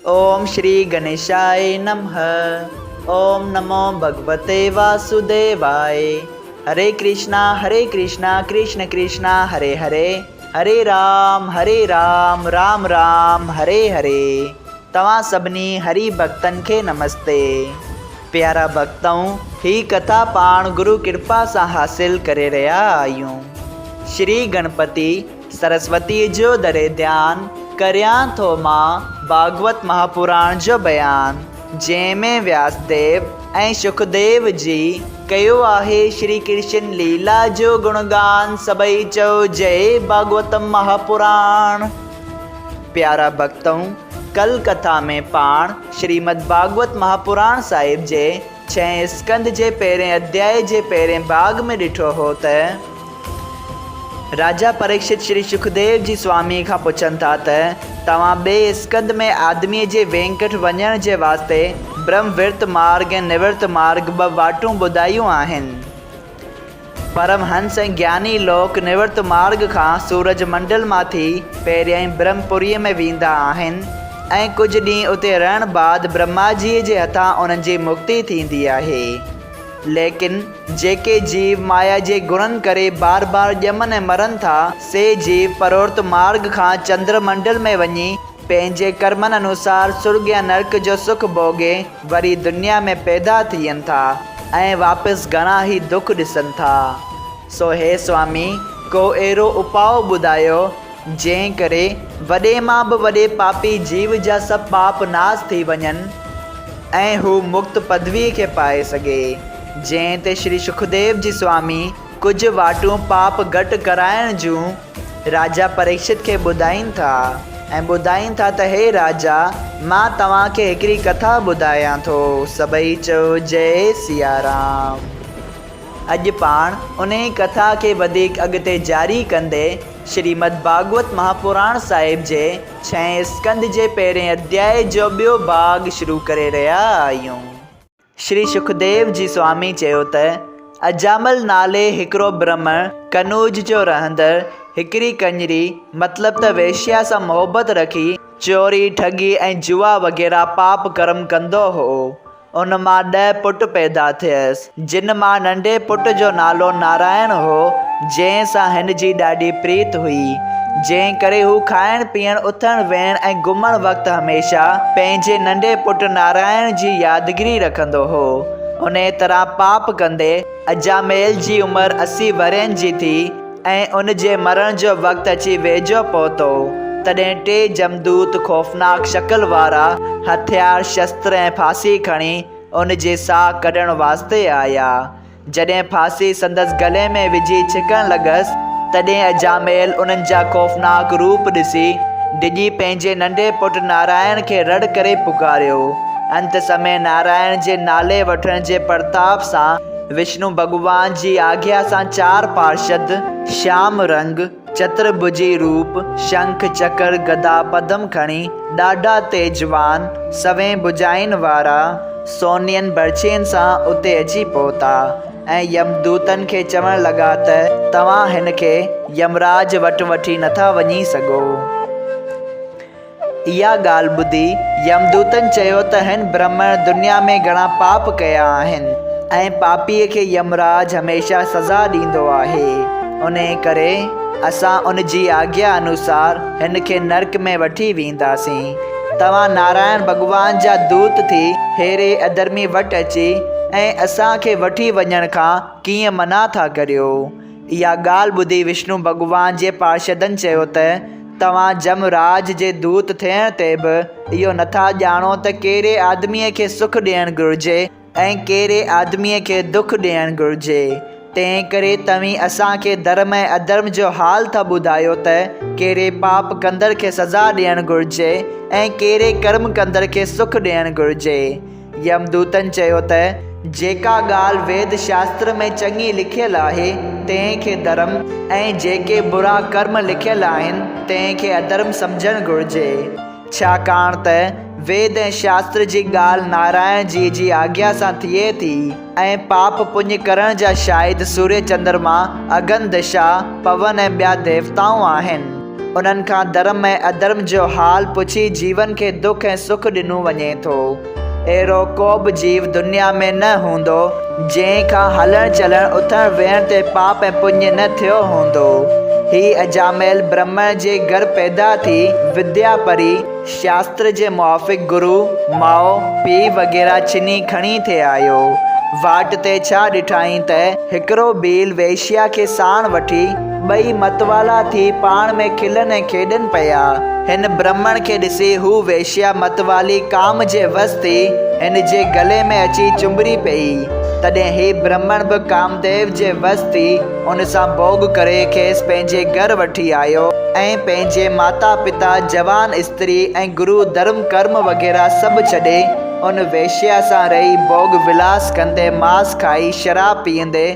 ओम श्री गणेशाय नमः। ओम नमो भगवते वासुदेवाय। हरे कृष्णा कृष्ण कृष्णा हरे हरे, हरे राम राम राम हरे हरे। तव्हां सभिनी हरि भक्तन के नमस्ते। प्यारा भक्तों, ही कथा पाण गुरु कृपा से हासिल करे रहा आयूं। श्री गणपति सरस्वती जो दरे ध्यान करियां थो मां भागवत महापुराण जो बयान, जंहिंमें व्यासदेव ऐं सुखदेव जी कयो आहे श्री कृष्ण लीला जो गुणगान। सभई चओ जय भागवतम महापुराण। प्यारा भक्तों, कल कथा में पाण श्रीमद् भागवत महापुराण साहिब जे 6 स्कंद जे पहिरें अध्याय जे पहिरें भाग में ॾिठो हो त राजा परीक्षित श्री सुखदेव जी स्वामी खां पुछनि था त तव्हां ॿिए स्कंद में आदमीअ जे वेंकट वञण जे वास्ते ब्रह्मविर्त मार्ग ऐं निवृत्त मार्ग 2 वाटूं ॿुधायूं आहिनि। परमहंस ऐं ज्ञानी लोक निवृत्त मार्ग खां सूरज मंडल मां थी पहिरियां ब्रह्मपुरीअ में वेंदा आहिनि ऐं कुझु ॾींहं उते रहण बाद ब्रह्मा जी जे हथां उन्हनि जी मुक्ति थींदी आहे। लेकिन जेके जीव माया जे गुणन करे बार बार ॼमन ऐं मरन था, से जीव परोर्त मार्ग खां चंद्रमंडल में वञी पंहिंजे कर्मनि अनुसार स्वर्ग या नरक जो सुख भोगे वरी दुनिया में पैदा थियनि था ऐं वापसि घणा ही दुख ॾिसनि था। सो हे स्वामी, को अहिड़ो उपाउ ॿुधायो जंहिं करे वॾे मां बि वॾे पापी जीव जा सभु पाप नाश थी वञनि ऐं हू मुक्त पदवीअ खे पाए सघे। जंहिं ते श्री सुखदेव जी स्वामी कुछ वाटूं पाप घटि कराइण जूं राजा परीक्षित के ॿुधाइनि था ऐं ॿुधाइनि था त हे राजा, मां तव्हांखे हिकिड़ी कथा ॿुधायां थो। सभई चओ जय सिया राम। अॼु पाण उन कथा के वधीक अॻिते जारी कंदे श्रीमद् भागवत महापुराण साहिब जे 6 स्कंद जे पहिरें अध्याय जो ॿियो भाग शुरू करे रहिया आहियूं। श्री सुखदेव जी स्वामी चयो त अजामल नाले हिकिड़ो ब्राह्मण कनूज जो रहंदड़ हिकिड़ी कंजरी मतलब त वेश्या सां मोहबत रखी चोरी ठगी ऐं जुआ वग़ैरह पाप कर्म कंदो हो। उन मां 10 पुट पैदा थियसि, जिन मां नंढे पुट जो नालो नारायण हो, जंहिं सां हिन जी ॾाढी प्रीत हुई। जंहिं करे हू खाइण पीअण उथण वेहण ऐं घुमण वक़्तु हमेशा पंहिंजे नंढे पुट नारायण जी यादगिरी रखंदो हो। उन तरह पाप कंदे अजामेल जी उमिरि 80 वरनि जी थी ऐं उन जे मरण जो वक़्तु अची वेझो पहुतो। तॾहिं 3 जमदूत खौफ़नाक शक्ल वारा हथियार शस्त्र ऐं फांसी खणी उन जे साह कढण वास्ते आया। जॾहिं फांसी संदसि गले में विझी छिकण लॻसि, तॾहिं अजामेल उन्हनि जा खौफ़नाक रूप ॾिसी डिॼी पंहिंजे नंढे पुट नारायण खे रड़ करे पुकारियो। अंत समय नारायण जे नाले वठण जे प्रताप सां विष्णु भॻवान जी आज्ञा सां 4 पार्षद श्याम रंग चतुर्भुजी रूप शंख चक्र गदा पद्म खणी ॾाढा तेजवान सवें भुजाइन वारा सोनियन बर्छियुनि सां उते अची पहुता ऐं यमदूतनि खे चवण लॻा त तव्हां हिन खे यमराज वटि वठी नथा वञी सघो। इहा ॻाल्हि ॿुधी यमदूतनि चयो त हिन ब्राह्मण दुनिया में घणा पाप कया आहिनि ऐं पापीअ खे यमराज हमेशा सज़ा ॾींदो आहे। उन करे असां उन जी आज्ञा अनुसार हिन खे नरक में वठी वेंदासीं। तव्हां नारायण भॻवान जा दूत थी हेरे अधर्मी वटि अची ऐं असांखे वठी वञण खां कीअं मना था करियो। इहा ॻाल्हि ॿुधी विष्णु भॻवान जे पार्षदनि चयो त तव्हां जमराज जे दूत थियण ते बि इहो नथा ॼाणो त कहिड़े आदमीअ खे सुख ॾियणु घुरिजे ऐं कहिड़े आदमीअ खे दुख ॾियणु घुरिजे। तंहिं करे तव्हीं असांखे धर्म ऐं अधर्म जो हाल था ॿुधायो त कहिड़े पाप कंदड़ खे सज़ा ॾियणु घुरिजे ऐं कहिड़े कर्म कंदड़ खे सुख ॾियणु घुरिजे। यमदूतनि चयो त जेका ॻाल्हि वेद शास्त्र में चङी लिखियलु आहे तंहिंखे धर्म ऐं जेके बुरा कर्म लिखियलु आहिनि तंहिंखे अधर्म सम्झणु घुरिजे। छाकाणि त वेद ऐं शास्त्र जी ॻाल्हि नारायण जी आज्ञा सां थिए थी ऐं पाप पुण्य करण जा शायदि सूर्य चंद्रमा अगन दिशा पवन ऐं ॿिया देवताऊं आहिनि। उन्हनि खां धर्म ऐं अधर्म जो हाल पुछी जीवन खे दुख ऐं सुख ॾिनो वञे थो। अहिड़ो को बि जीव दुनिया में न हूंदो जंहिं खां हलण चलण उथण वेहण ते पाप ऐं पुण्य न थियो हूंदो। ही अजामिल ब्राह्मण जे घर पैदा थी विद्या पढ़ी शास्त्र जे मुआफ़िक़ गुरु माउ पीउ वग़ैरह चिनी खणी थे आयो। वाट ते छा ॾिठाई त हिकिड़ो बील वेश्या खे साण वठी ॿई मतवाला थी पाण में खिलनि ऐं खेॾनि पिया। हिन ब्राह्मण खे ॾिसी हू वेश्या मतवाली काम जे वस थी हिन जे गले में अची चुंबड़ी पई। तॾहिं ही ब्राह्मण बि कामदेव जे वस थी उन सां भोग करे खेसि पंहिंजे घर वठी आयो ऐं पंहिंजे माता पिता जवान स्त्री ऐं गुरु धर्म कर्म वग़ैरह सभु छॾे उन वेश्या सां रही भोग विलास कंदे मांस खाई शराब पीअंदे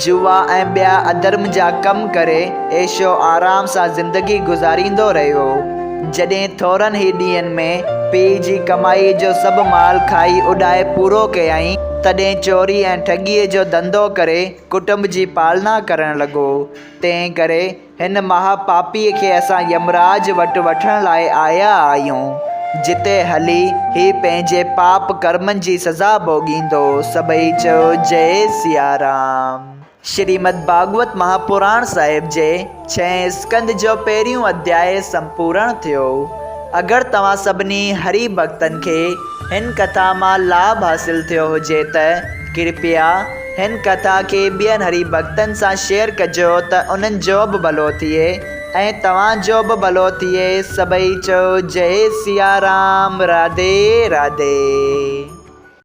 जुआ ऐं ॿिया अधर्म जा कम करे ऐशो आराम सां ज़िंदगी गुज़ारींदो रहियो। जॾहिं थोरनि ई ॾींहंनि में पीउ जी कमाई जो सभु माल खाई उॾाए पूरो कयईं तॾहिं चोरी ऐं ठगीअ जो धंधो करे कुटुंब जी पालना करणु लॻो। तंहिं करे हिन महापापीअ खे असां यमराज वटि वठण लाइ आया आहियूं, जिते हली ही पंहिंजे पाप कर्मनि जी सज़ा भोॻींदो। सभई चयो जय सिया राम। श्रीमद् भागवत महापुराण साहिब जे 6 स्कंद जो पहिरियों अध्याय संपूर्ण थियो। अगरि तव्हां सभिनी हरि भक्तनि खे हिन कथा मां लाभ हासिल थियो हुजे त कृपया हिन कथा खे ॿियनि हरि भक्तनि सां शेयर कजो त उन्हनि जो बि भलो थिए ऐं तव्हांजो बि भलो थिए। सभई चयो जय सिया राम। राधे राधे।